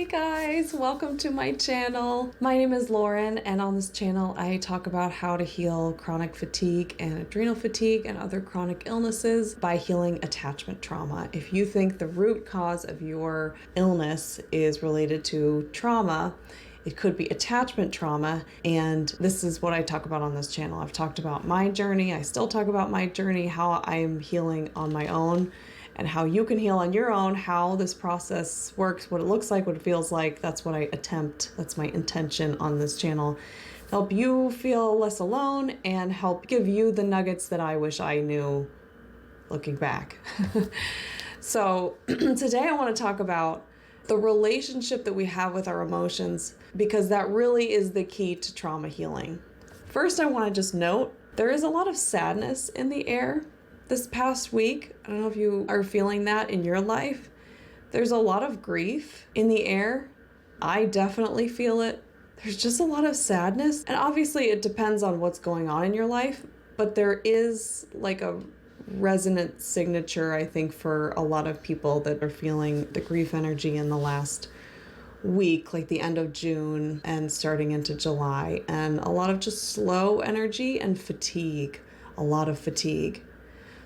Hey guys, welcome to my channel. My name is Lauren, and on this channel I talk about how to heal chronic fatigue and adrenal fatigue and other chronic illnesses by healing attachment trauma. If you think the root cause of your illness is related to trauma, it could be attachment trauma, and this is what I talk about on this channel. I've talked about my journey, I still talk about my journey, how I'm healing on my own, and how you can heal on your own, how this process works, what it looks like, what it feels like. That's what I attempt, that's my intention on this channel. Help you feel less alone and help give you the nuggets that I wish I knew looking back. So today I want to talk about the relationship that we have with our emotions, because that really is the key to trauma healing. First, I want to just note, there is a lot of sadness in the air this past week. I don't know if you are feeling that in your life. There's a lot of grief in the air. I definitely feel it. There's just a lot of sadness. And obviously it depends on what's going on in your life, but there is like a resonant signature, I think, for a lot of people that are feeling the grief energy in the last week, like the end of June and starting into July, and a lot of just slow energy and fatigue, a lot of fatigue.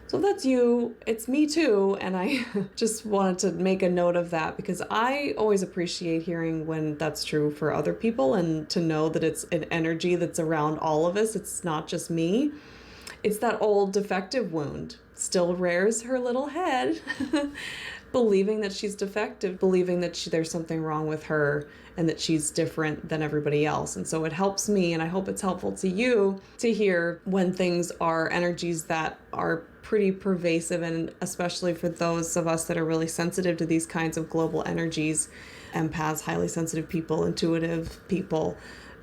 So if that's you, it's me too, and I just wanted to make a note of that because I always appreciate hearing when that's true for other people, and to know that it's an energy that's around all of us. It's not just me. It's that old defective wound. Still rears her little head, believing that she's defective, believing that there's something wrong with her and that she's different than everybody else. And so it helps me, and I hope it's helpful to you to hear when things are energies that are pretty pervasive, and especially for those of us that are really sensitive to these kinds of global energies, empaths, highly sensitive people, intuitive people.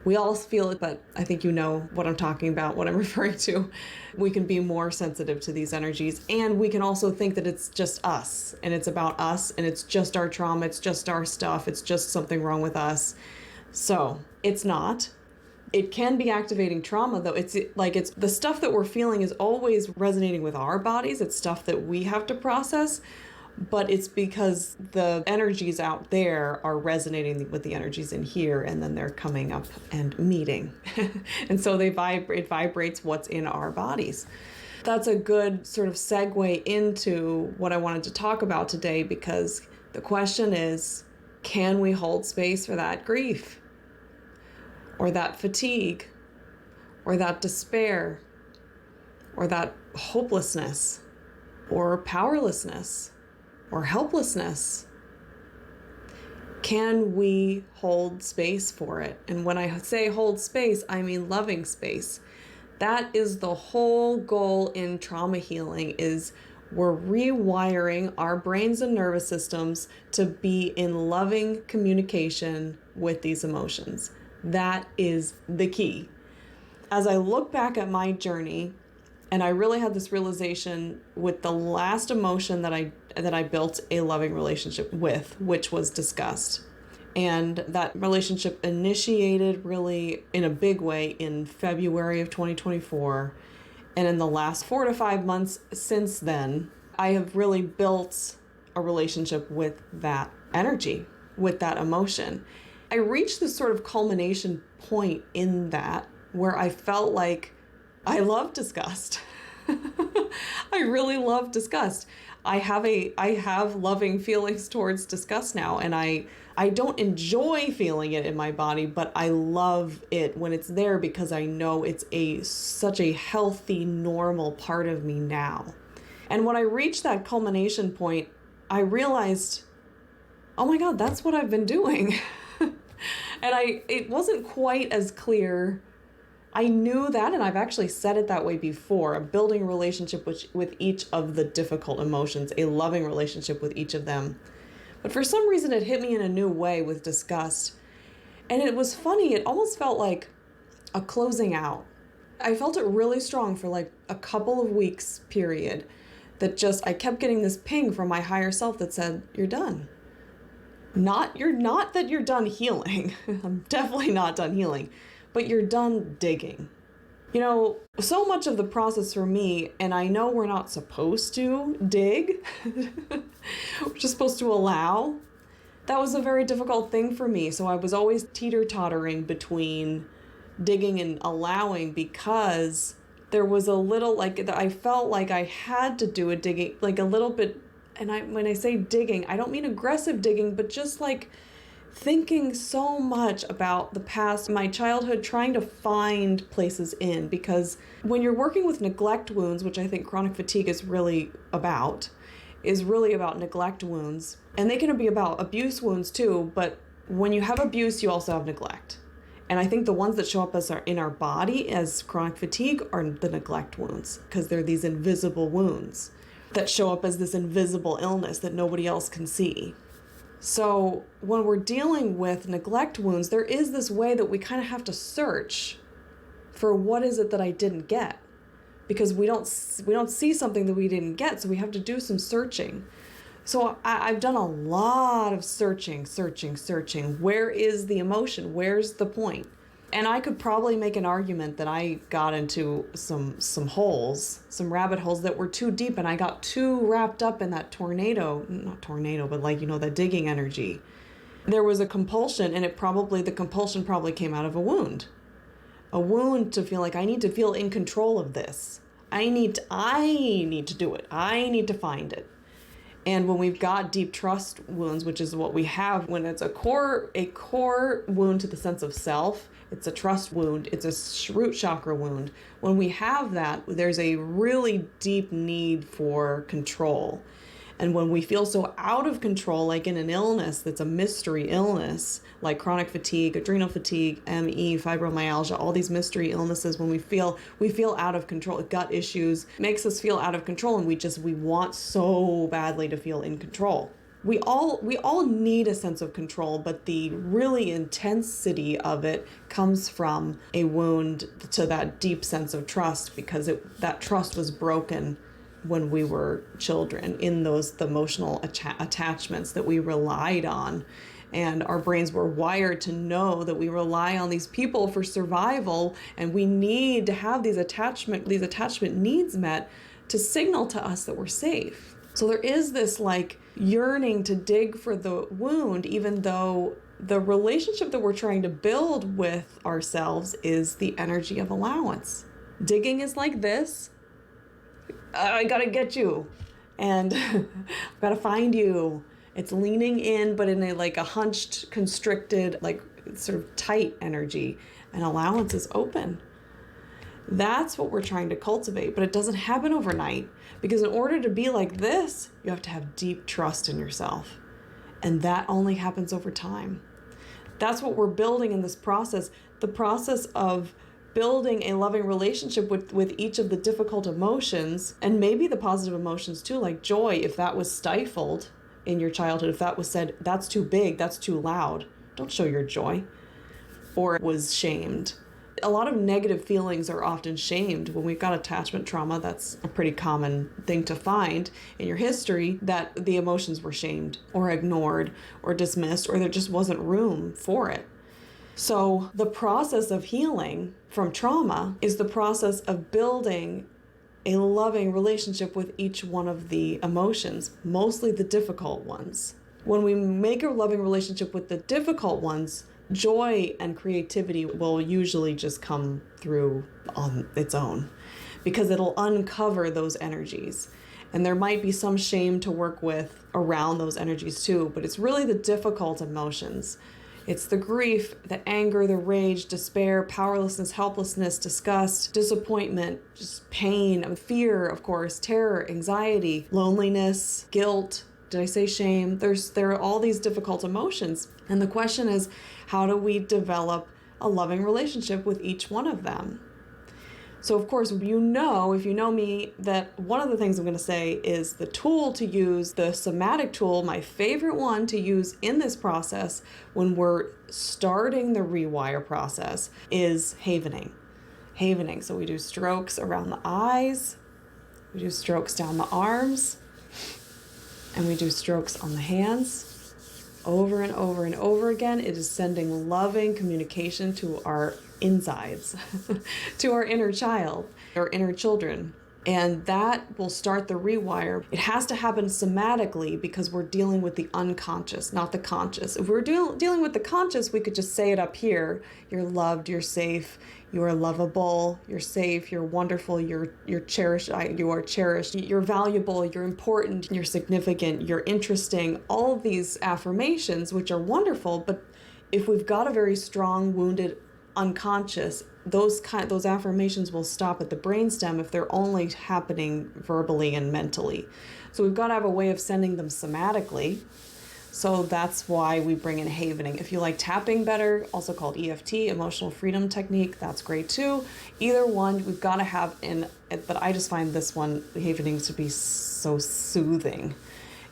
We all feel it, but I think you know what I'm talking about, what I'm referring to. We can be more sensitive to these energies, and we can also think that it's just us, and it's about us, and it's just our trauma, it's just our stuff, it's just something wrong with us. So it's not. It can be activating trauma, though. It's the stuff that we're feeling is always resonating with our bodies. It's stuff that we have to process. But it's because the energies out there are resonating with the energies in here, and then they're coming up and meeting. And so it vibrates what's in our bodies. That's a good sort of segue into what I wanted to talk about today, because the question is, can we hold space for that grief, or that fatigue, or that despair, or that hopelessness, or powerlessness, or helplessness? Can we hold space for it? And when I say hold space, I mean loving space. That is the whole goal in trauma healing, is we're rewiring our brains and nervous systems to be in loving communication with these emotions. That is the key. As I look back at my journey, and I really had this realization with the last emotion that I built a loving relationship with, which was disgust. And that relationship initiated really in a big way in February of 2024. And in the last 4 to 5 months since then, I have really built a relationship with that energy, with that emotion. I reached this sort of culmination point in that where I felt like I love disgust. I really love disgust. I have loving feelings towards disgust now, and I don't enjoy feeling it in my body, but I love it when it's there because I know it's such a healthy, normal part of me now. And when I reached that culmination point, I realized, oh my God, that's what I've been doing. And it wasn't quite as clear. I knew that, and I've actually said it that way before, building a relationship with each of the difficult emotions, a loving relationship with each of them. But for some reason, it hit me in a new way with disgust. And it was funny, it almost felt like a closing out. I felt it really strong for like a couple of weeks period, that just, I kept getting this ping from my higher self that said, you're done. You're not that you're done healing. I'm definitely not done healing. But you're done digging. You know, so much of the process for me, and I know we're not supposed to dig, we're just supposed to allow. that was a very difficult thing for me. So I was always teeter-tottering between digging and allowing, because there was a little, like, I felt like I had to do a digging, like a little bit. And when I say digging, I don't mean aggressive digging, but just like thinking so much about the past, my childhood, trying to find places in. Because when you're working with neglect wounds, which I think chronic fatigue is really about neglect wounds. And they can be about abuse wounds too, but when you have abuse, you also have neglect. And I think the ones that show up as in our body as chronic fatigue are the neglect wounds, because they're these invisible wounds that show up as this invisible illness that nobody else can see. So when we're dealing with neglect wounds, there is this way that we kind of have to search for what is it that I didn't get, because we don't see something that we didn't get, so we have to do some searching. So I've done a lot of searching. Where is the emotion? Where's the point? And I could probably make an argument that I got into some rabbit holes that were too deep, and I got too wrapped up in that that digging energy. There was a compulsion, and the compulsion probably came out of a wound to feel like I need to feel in control of this. I need to do it. I need to find it. And when we've got deep trust wounds, which is what we have when it's a core wound to the sense of self, it's a trust wound, it's a root chakra wound. When we have that, there's a really deep need for control. And when we feel so out of control, like in an illness that's a mystery illness, like chronic fatigue, adrenal fatigue, ME, fibromyalgia, all these mystery illnesses, when we feel out of control, gut issues, makes us feel out of control, and we want so badly to feel in control. We all need a sense of control, but the really intensity of it comes from a wound to that deep sense of trust, because that trust was broken when we were children, in the emotional attachments that we relied on. And our brains were wired to know that we rely on these people for survival, and we need to have these attachment needs met to signal to us that we're safe. So there is this like yearning to dig for the wound, even though the relationship that we're trying to build with ourselves is the energy of allowance. Digging is like this. I gotta get you, and I've gotta find you. It's leaning in, but in a hunched, constricted, like sort of tight energy. And allowance is open. That's what we're trying to cultivate, but it doesn't happen overnight, because in order to be like this, you have to have deep trust in yourself. And that only happens over time. That's what we're building in this process, the process of building a loving relationship with each of the difficult emotions, and maybe the positive emotions too, like joy. If that was stifled in your childhood, if that was said, that's too big, that's too loud, don't show your joy, or it was shamed. A lot of negative feelings are often shamed. When we've got attachment trauma, that's a pretty common thing to find in your history, that the emotions were shamed or ignored or dismissed, or there just wasn't room for it. So the process of healing from trauma is the process of building a loving relationship with each one of the emotions, mostly the difficult ones. When we make a loving relationship with the difficult ones, joy and creativity will usually just come through on its own, because it'll uncover those energies. And there might be some shame to work with around those energies too, but it's really the difficult emotions. It's the grief, the anger, the rage, despair, powerlessness, helplessness, disgust, disappointment, just pain, fear, of course, terror, anxiety, loneliness, guilt. Did I say shame? There are all these difficult emotions. And the question is, how do we develop a loving relationship with each one of them? So of course, if you know me, that one of the things I'm going to say is the tool to use, the somatic tool, my favorite one to use in this process when we're starting the rewire process, is havening. Havening. So we do strokes around the eyes, we do strokes down the arms, and we do strokes on the hands. Over and over and over again, it is sending loving communication to our insides, to our inner child, our inner children. And that will start the rewire. It has to happen somatically because we're dealing with the unconscious, not the conscious. If we're dealing with the conscious, we could just say it up here. You're loved, you're safe, you are lovable, you're safe, you're wonderful, you're cherished, you are cherished, you're valuable, you're important, you're significant, you're interesting. All of these affirmations, which are wonderful, but if we've got a very strong, wounded unconscious, those affirmations will stop at the brainstem if they're only happening verbally and mentally. So we've got to have a way of sending them somatically. So that's why we bring in havening. If you like tapping better, also called EFT, emotional freedom technique, that's great too. Either one, we've got to have in it, but I just find this one, havening, to be so soothing.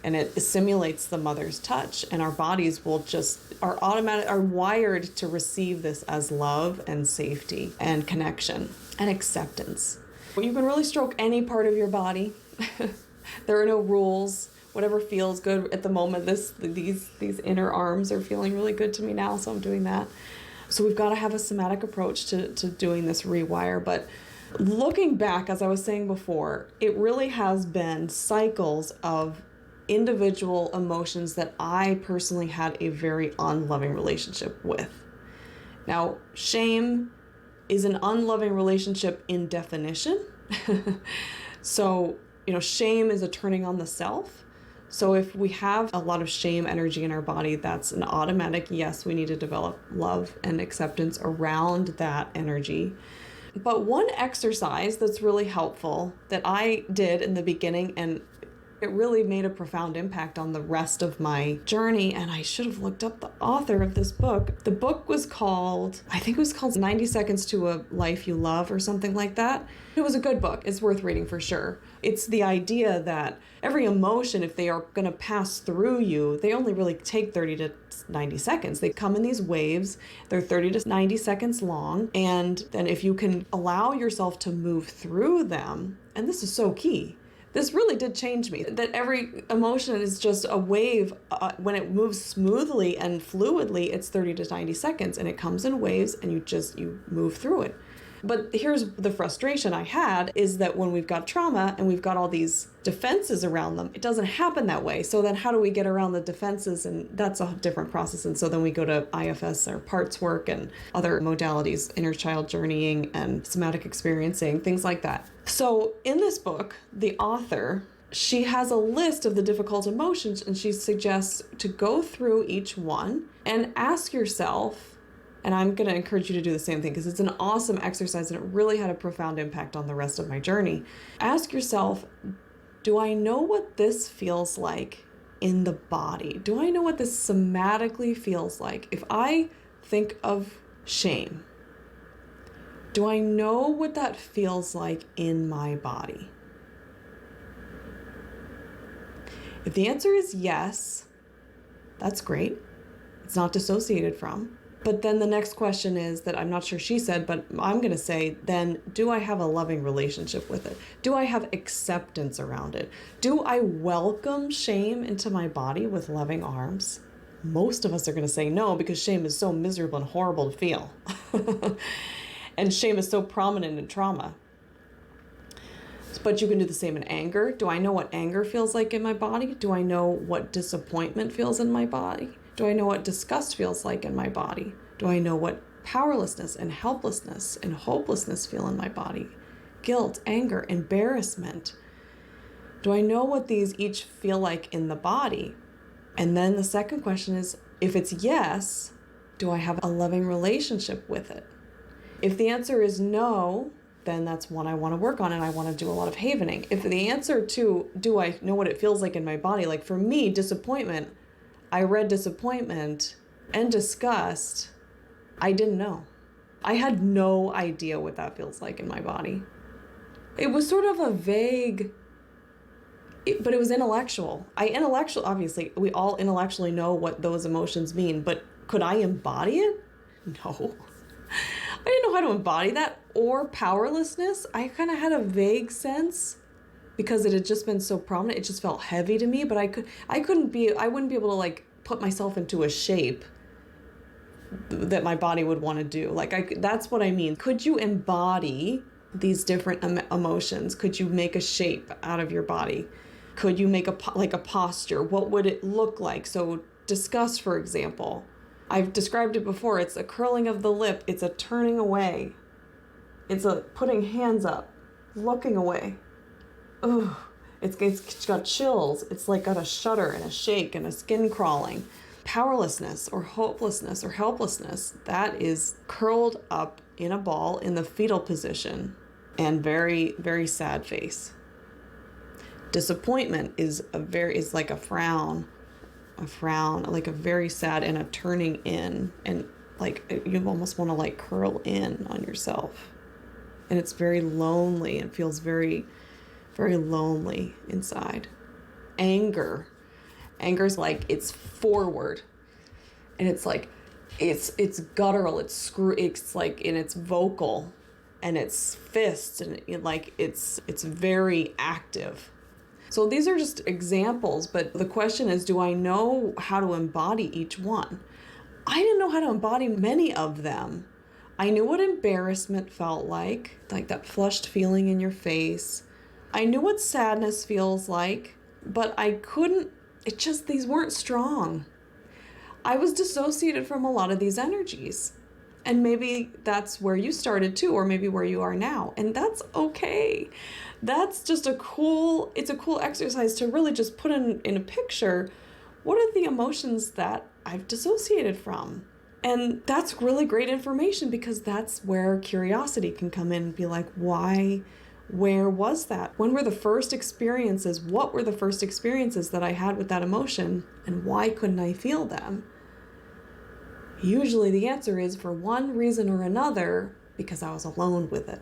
And it simulates the mother's touch, and our bodies are wired to receive this as love and safety and connection and acceptance. Well, you can really stroke any part of your body. There are no rules. Whatever feels good at the moment. These inner arms are feeling really good to me now, so I'm doing that. So we've got to have a somatic approach to doing this rewire. But looking back, as I was saying before, it really has been cycles of individual emotions that I personally had a very unloving relationship with. Now, shame is an unloving relationship in definition. So, shame is a turning on the self. So if we have a lot of shame energy in our body, that's an automatic yes, we need to develop love and acceptance around that energy. But one exercise that's really helpful that I did in the beginning, and it really made a profound impact on the rest of my journey, and I should have looked up the author of this book. The book was called, 90 Seconds to a Life You Love or something like that. It was a good book. It's worth reading for sure. It's the idea that every emotion, if they are going to pass through you, they only really take 30 to 90 seconds. They come in these waves. They're 30 to 90 seconds long. And then if you can allow yourself to move through them, and this is so key, this really did change me, that every emotion is just a wave. When it moves smoothly and fluidly, it's 30 to 90 seconds, and it comes in waves, and you move through it. But here's the frustration I had, is that when we've got trauma and we've got all these defenses around them, it doesn't happen that way. So then how do we get around the defenses? And that's a different process. And so then we go to IFS or parts work and other modalities, inner child journeying and somatic experiencing, things like that. So in this book, the author, she has a list of the difficult emotions, and she suggests to go through each one and ask yourself, and I'm going to encourage you to do the same thing because it's an awesome exercise and it really had a profound impact on the rest of my journey. Ask yourself, do I know what this feels like in the body? Do I know what this somatically feels like? If I think of shame, do I know what that feels like in my body? If the answer is yes, that's great. It's not dissociated from. But then the next question is, that I'm not sure she said, but I'm going to say, then do I have a loving relationship with it? Do I have acceptance around it? Do I welcome shame into my body with loving arms? Most of us are going to say no, because shame is so miserable and horrible to feel. And shame is so prominent in trauma. But you can do the same in anger. Do I know what anger feels like in my body? Do I know what disappointment feels in my body? Do I know what disgust feels like in my body? Do I know what powerlessness and helplessness and hopelessness feel in my body? Guilt, anger, embarrassment. Do I know what these each feel like in the body? And then the second question is, if it's yes, do I have a loving relationship with it? If the answer is no, then that's one I want to work on, and I want to do a lot of havening. If the answer to, do I know what it feels like in my body? Like for me, disappointment, I read disappointment and disgust. I didn't know. I had no idea what that feels like in my body. It was sort of a vague, but it was intellectual. Obviously, we all intellectually know what those emotions mean, but could I embody it? No. I didn't know how to embody that. Or powerlessness. I kind of had a vague sense, because it had just been so prominent. It just felt heavy to me, but I wouldn't be able to like put myself into a shape that my body would want to do. That's what I mean. Could you embody these different emotions? Could you make a shape out of your body? Could you make a posture? What would it look like? So disgust, for example, I've described it before. It's a curling of the lip. It's a turning away. It's a putting hands up, looking away. Ugh. It's got chills. It's like got a shudder and a shake and a skin crawling. Powerlessness or hopelessness or helplessness, that is curled up in a ball in the fetal position and very, very sad face. Disappointment is like a frown, like a very sad and a turning in, and like you almost want to like curl in on yourself. And it's very lonely and feels very, very lonely inside. Anger's like it's forward, and it's like it's guttural, it's like, and it's vocal, and it's fists, and it's very active. So these are just examples, but the question is, do I know how to embody each one? I didn't know how to embody many of them. I knew what embarrassment felt like that flushed feeling in your face. I knew what sadness feels like, but I couldn't, these weren't strong. I was dissociated from a lot of these energies. And maybe that's where you started too, or maybe where you are now. And that's okay. That's just it's a cool exercise to really just put in a picture, what are the emotions that I've dissociated from? And that's really great information, because that's where curiosity can come in and be like, why? Where was that? When were the first experiences? What were the first experiences that I had with that emotion? And why couldn't I feel them? Usually the answer is, for one reason or another, because I was alone with it.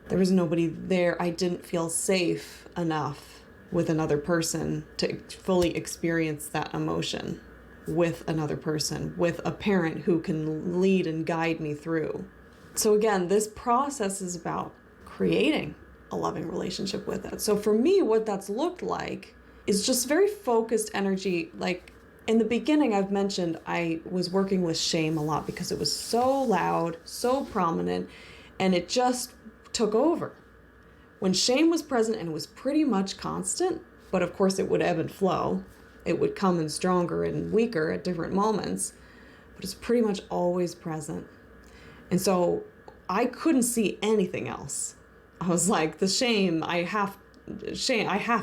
There was nobody there. I didn't feel safe enough with another person to fully experience that emotion with another person, with a parent who can lead and guide me through. So again, this process is about creating a loving relationship with it. So for me, what that's looked like is just very focused energy. Like in the beginning, I've mentioned I was working with shame a lot because it was so loud, so prominent, and it just took over. When shame was present, and it was pretty much constant, but of course it would ebb and flow. It would come in stronger and weaker at different moments, but it's pretty much always present. And so I couldn't see anything else. I was like, the shame, I have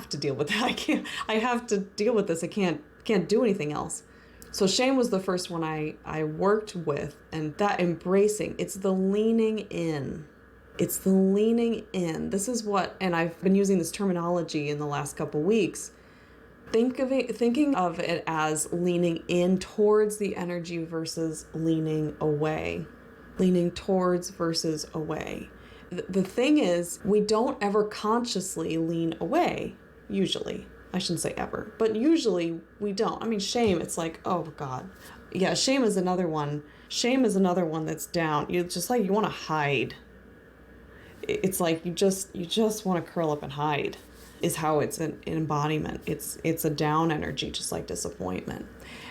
to deal with that. I have to deal with this. I can't do anything else. So shame was the first one I worked with, and that embracing, it's the leaning in. It's the leaning in. This is what, and I've been using this terminology in the last couple weeks, thinking of it as leaning in towards the energy versus leaning away. Leaning towards versus away. The thing is, we don't ever consciously lean away, usually. I shouldn't say ever, but usually we don't. I mean, shame, it's like, oh God. Yeah, shame is another one. Shame is another one that's down. You just like, you want to hide. It's like you just want to curl up and hide, is how it's an embodiment. It's a down energy, just like disappointment.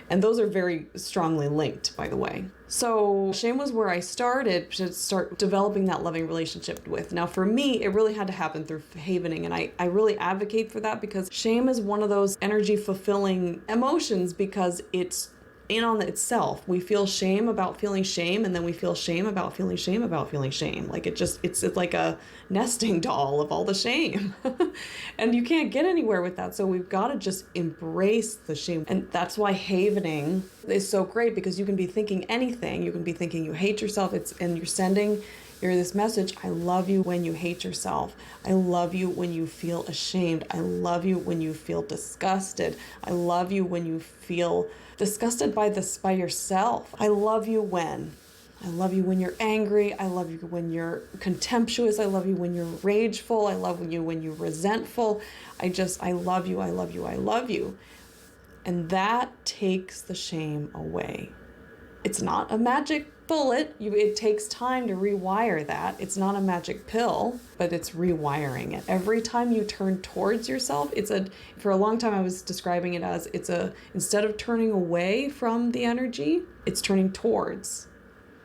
And those are very strongly linked, by the way. So shame was where I started to start developing that loving relationship with. Now, for me, it really had to happen through havening. And I really advocate for that, because shame is one of those energy fulfilling emotions, because it's in on itself. We feel shame about feeling shame, and then we feel shame about feeling shame about feeling shame. Like it's like a nesting doll of all the shame. And you can't get anywhere with that. So we've got to just embrace the shame. And that's why havening is so great, because you can be thinking anything. You can be thinking you hate yourself. And you're this message. I love you when you hate yourself. I love you when you feel ashamed. I love you when you feel disgusted. I love you when you feel disgusted by yourself. I love you when you're angry. I love you when you're contemptuous. I love you when you're rageful. I love you when you're resentful. I love you. I love you. I love you. And that takes the shame away. It's not a magic bullet. It takes time to rewire that. It's not a magic pill, but it's rewiring it. Every time you turn towards yourself, for a long time I was describing it as instead of turning away from the energy, it's turning towards.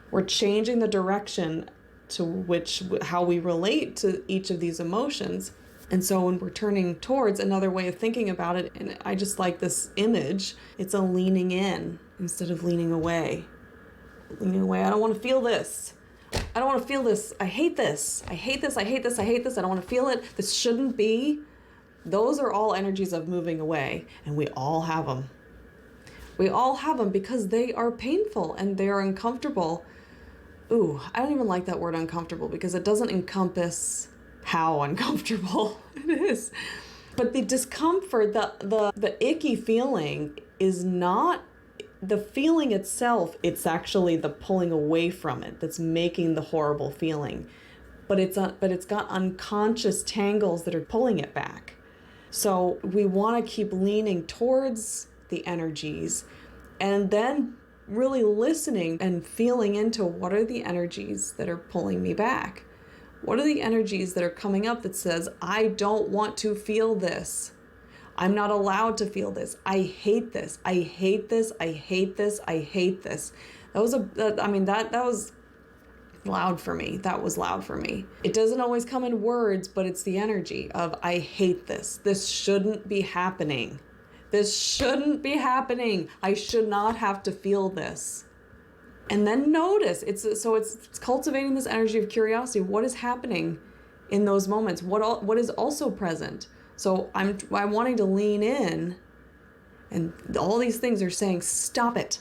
We're changing the direction to which how we relate to each of these emotions. And so when we're turning towards another way of thinking about it, and I just like this image, it's a leaning in instead of leaning away. Leaning away, I don't want to feel this. I don't want to feel this. I hate this. I hate this. I hate this. I hate this. I don't want to feel it. This shouldn't be. Those are all energies of moving away, and we all have them. We all have them because they are painful and they are uncomfortable. Ooh, I don't even like that word uncomfortable because it doesn't encompass how uncomfortable it is. But the discomfort, the icky feeling is not the feeling itself. It's actually the pulling away from it that's making the horrible feeling. But it's got unconscious tangles that are pulling it back. So we want to keep leaning towards the energies and then really listening and feeling into what are the energies that are pulling me back. What are the energies that are coming up that says, I don't want to feel this. I'm not allowed to feel this. I hate this. I hate this. I hate this. I hate this. That was loud for me. That was loud for me. It doesn't always come in words, but it's the energy of, I hate this. This shouldn't be happening. This shouldn't be happening. I should not have to feel this. And then notice, it's cultivating this energy of curiosity. What is happening in those moments? What is also present? So I'm wanting to lean in, and all these things are saying, stop it.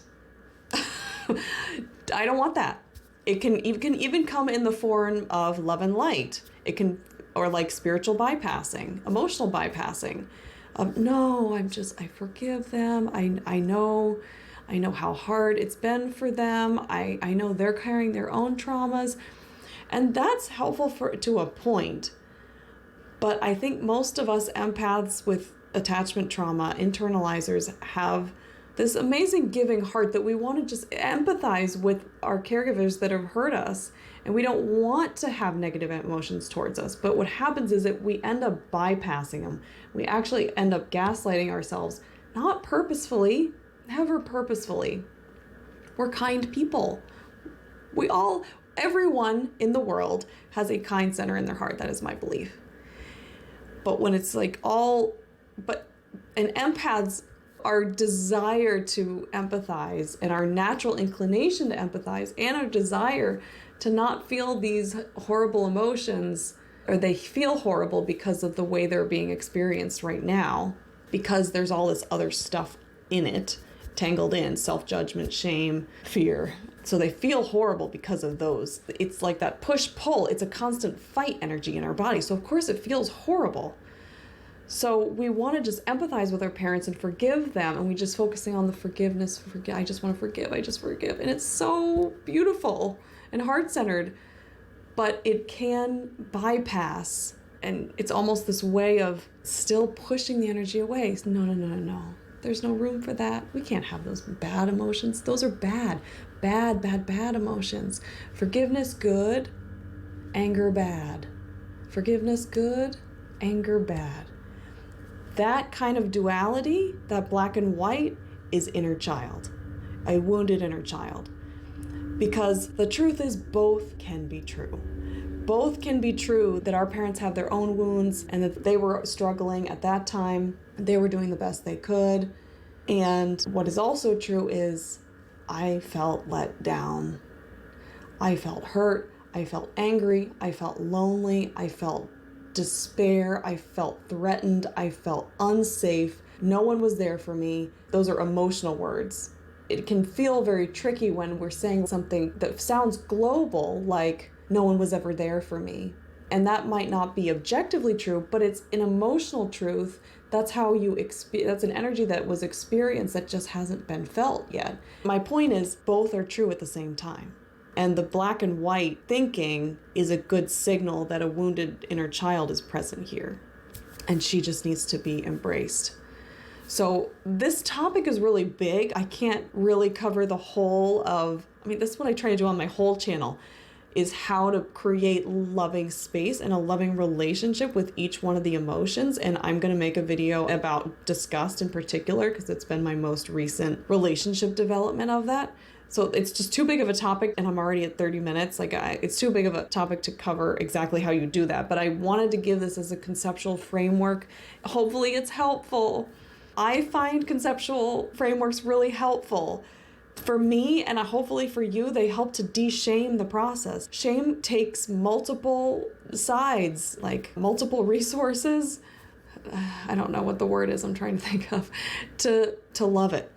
I don't want that. It can even come in the form of love and light. It can, or like spiritual bypassing, emotional bypassing. No, I forgive them. I know how hard it's been for them. I know they're carrying their own traumas. And that's helpful to a point. But I think most of us empaths with attachment trauma, internalizers, have this amazing giving heart that we want to just empathize with our caregivers that have hurt us. And we don't want to have negative emotions towards us. But what happens is that we end up bypassing them. We actually end up gaslighting ourselves, not purposefully, never purposefully. We're kind people. Everyone in the world has a kind center in their heart. That is my belief. But when it's and empaths, our desire to empathize and our natural inclination to empathize and our desire to not feel these horrible emotions, or they feel horrible because of the way they're being experienced right now, because there's all this other stuff in it, tangled in, self-judgment, shame, fear. So they feel horrible because of those. It's like that push-pull. It's a constant fight energy in our body. So of course it feels horrible. So we want to just empathize with our parents and forgive them. And we just focusing on the forgiveness. I just want to forgive. I just forgive. And it's so beautiful and heart-centered. But it can bypass. And it's almost this way of still pushing the energy away. No. There's no room for that. We can't have those bad emotions. Those are bad emotions. Forgiveness, good. Anger, bad. Forgiveness, good. Anger, bad. That kind of duality, that black and white, is inner child. A wounded inner child. Because the truth is both can be true. Both can be true, that our parents have their own wounds and that they were struggling at that time. They were doing the best they could. And what is also true is I felt let down. I felt hurt. I felt angry. I felt lonely. I felt despair. I felt threatened. I felt unsafe. No one was there for me. Those are emotional words. It can feel very tricky when we're saying something that sounds global, like no one was ever there for me. And that might not be objectively true, but it's an emotional truth. That's how that's an energy that was experienced that just hasn't been felt yet. My point is both are true at the same time. And the black and white thinking is a good signal that a wounded inner child is present here. And she just needs to be embraced. So this topic is really big. I can't really cover the whole of, this is what I try to do on my whole channel, is how to create loving space and a loving relationship with each one of the emotions. And I'm going to make a video about disgust in particular, because it's been my most recent relationship development of that. So it's just too big of a topic, and I'm already at 30 minutes. It's too big of a topic to cover exactly how you do that. But I wanted to give this as a conceptual framework. Hopefully it's helpful. I find conceptual frameworks really helpful. For me, and hopefully for you, they help to de-shame the process. Shame takes multiple sides, like multiple resources. I don't know what the word is I'm trying to think of, to love it.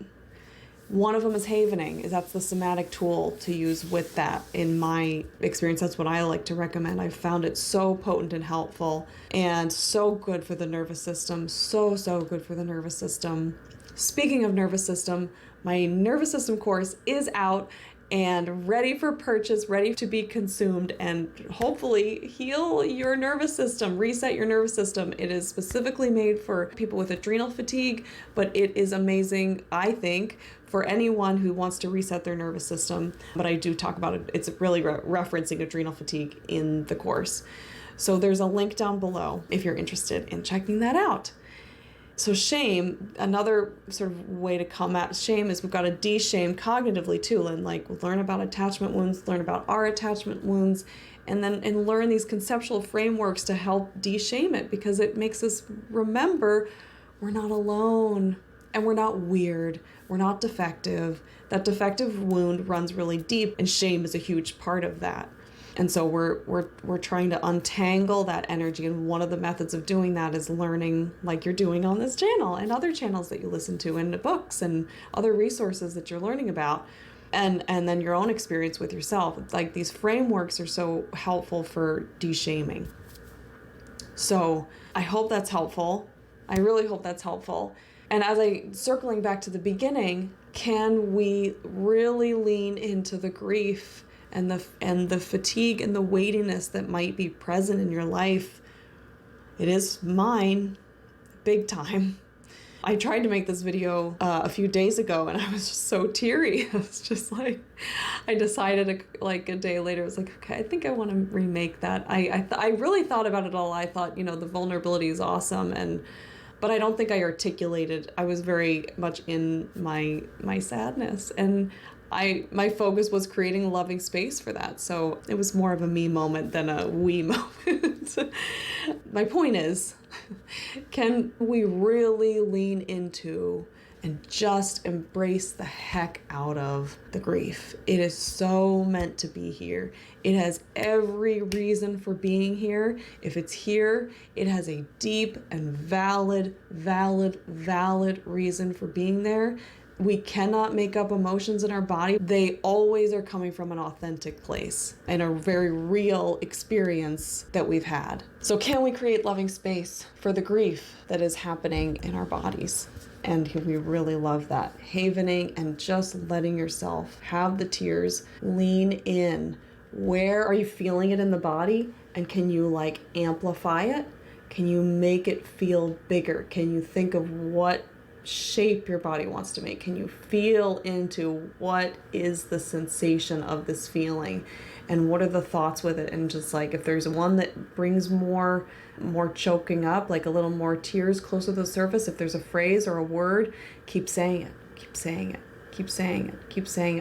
One of them is havening. That's the somatic tool to use with that. In my experience, that's what I like to recommend. I've found it so potent and helpful and so good for the nervous system. So good for the nervous system. Speaking of nervous system, my nervous system course is out and ready for purchase, ready to be consumed, and hopefully heal your nervous system, reset your nervous system. It is specifically made for people with adrenal fatigue, but it is amazing, I think, for anyone who wants to reset their nervous system. But I do talk about it. It's really referencing adrenal fatigue in the course. So there's a link down below if you're interested in checking that out. So shame, another sort of way to come at shame is we've got to de-shame cognitively too, and learn about attachment wounds, learn about our attachment wounds, and learn these conceptual frameworks to help de-shame it, because it makes us remember we're not alone and we're not weird, we're not defective. That defective wound runs really deep, and shame is a huge part of that. And so we're trying to untangle that energy, and one of the methods of doing that is learning, like you're doing on this channel and other channels that you listen to, and books and other resources that you're learning about, and then your own experience with yourself. It's like these frameworks are so helpful for de-shaming. So I hope that's helpful. I really hope that's helpful. And circling back to the beginning, can we really lean into the grief and the fatigue and the weightiness that might be present in your life? It is mine, big time. I tried to make this video a few days ago, and I was just so teary. I was just like, I decided a day later, I was like, okay, I think I want to remake that. I really thought about it all. I thought, the vulnerability is awesome, but I don't think I articulated. I was very much in my sadness, and my focus was creating a loving space for that. So it was more of a me moment than a we moment. My point is, can we really lean into and just embrace the heck out of the grief? It is so meant to be here. It has every reason for being here. If it's here, it has a deep and valid reason for being there. We cannot make up emotions in our body. They always are coming from an authentic place and a very real experience that we've had. So can we create loving space for the grief that is happening in our bodies? And we really love that. Havening and just letting yourself have the tears, lean in. Where are you feeling it in the body? And can you amplify it? Can you make it feel bigger? Can you think of what shape your body wants to make? Can you feel into what is the sensation of this feeling, and what are the thoughts with it? And just if there's one that brings more choking up, a little more tears closer to the surface, if there's a phrase or a word, keep saying it,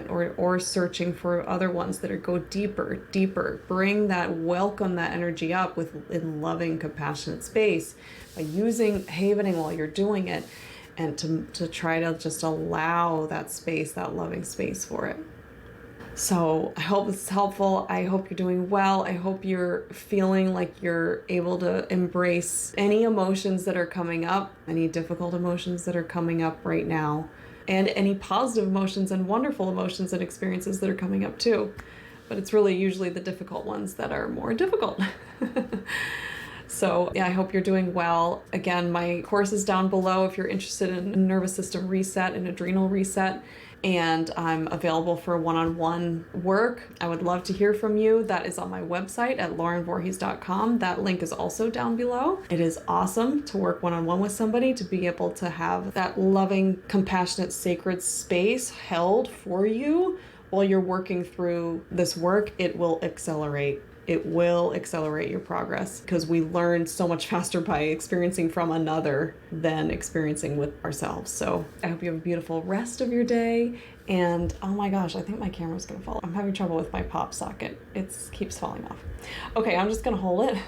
or searching for other ones that go deeper. Bring that, welcome that energy up in loving, compassionate space by using havening while you're doing it, and to try to just allow that space, that loving space for it. So I hope this is helpful. I hope you're doing well. I hope you're feeling like you're able to embrace any emotions that are coming up, any difficult emotions that are coming up right now, and any positive emotions and wonderful emotions and experiences that are coming up too. But it's really usually the difficult ones that are more difficult. So yeah, I hope you're doing well. Again, my course is down below if you're interested in nervous system reset and adrenal reset. And I'm available for one-on-one work. I would love to hear from you. That is on my website at laurenvoorhees.com. That link is also down below. It is awesome to work one-on-one with somebody, to be able to have that loving, compassionate, sacred space held for you while you're working through this work. It will accelerate it will accelerate your progress because we learn so much faster by experiencing from another than experiencing with ourselves. So I hope you have a beautiful rest of your day. And oh my gosh, I think my camera's gonna fall. I'm having trouble with my pop socket. It keeps falling off. Okay, I'm just gonna hold it.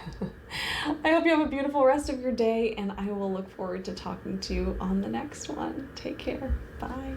I hope you have a beautiful rest of your day, and I will look forward to talking to you on the next one. Take care. Bye.